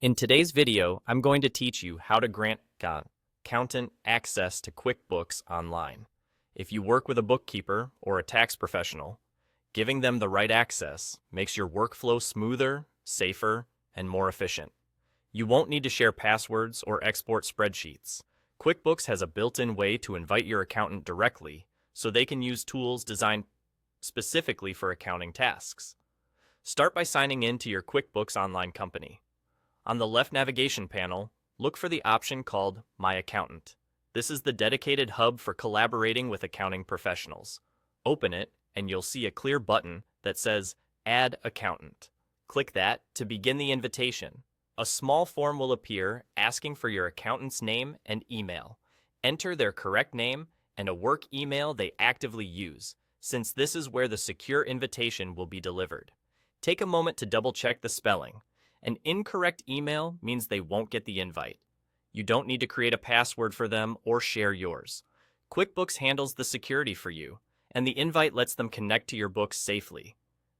In today's video, I'm going to teach you how to grant accountant access to QuickBooks Online. If you work with a bookkeeper or a tax professional, giving them the right access makes your workflow smoother, safer, and more efficient. You won't need to share passwords or export spreadsheets. QuickBooks has a built-in way to invite your accountant directly, so they can use tools designed specifically for accounting tasks. Start by signing in to your QuickBooks Online company. On the left navigation panel, look for the option called My Accountant. This is the dedicated hub for collaborating with accounting professionals. Open it, and you'll see a clear button that says Add Accountant. Click that to begin the invitation. A small form will appear asking for your accountant's name and email. Enter their correct name and a work email they actively use, since this is where the secure invitation will be delivered. Take a moment to double-check the spelling. An incorrect email means they won't get the invite. You don't need to create a password for them or share yours. QuickBooks handles the security for you, and the invite lets them connect to your books safely.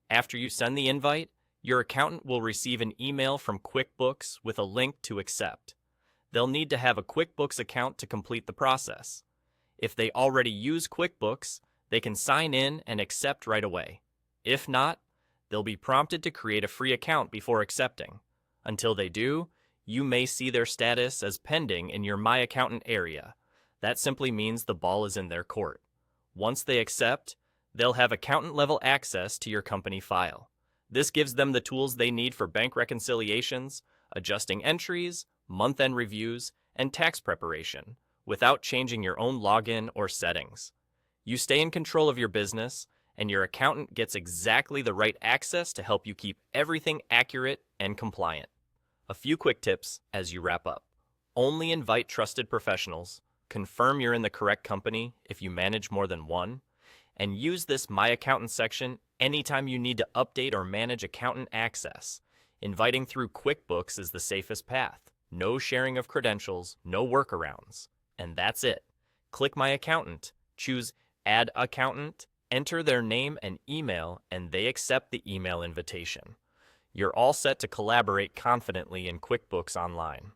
After you send the invite, your accountant will receive an email from QuickBooks with a link to accept. They'll need to have a QuickBooks account to complete the process. If they already use QuickBooks, they can sign in and accept right away. If not, they'll be prompted to create a free account before accepting. Until they do, you may see their status as pending in your My Accountant area. That simply means the ball is in their court. Once they accept, they'll have accountant-level access to your company file. This gives them the tools they need for bank reconciliations, adjusting entries, month-end reviews, and tax preparation, without changing your own login or settings. You stay in control of your business, and your accountant gets exactly the right access to help you keep everything accurate and compliant. A few quick tips as you wrap up. Only invite trusted professionals, confirm you're in the correct company if you manage more than one, and use this My Accountant section anytime you need to update or manage accountant access. Inviting through QuickBooks is the safest path. No sharing of credentials, no workarounds. And that's it. Click My Accountant, choose Add Accountant, enter their name and email, and they accept the email invitation. You're all set to collaborate confidently in QuickBooks Online.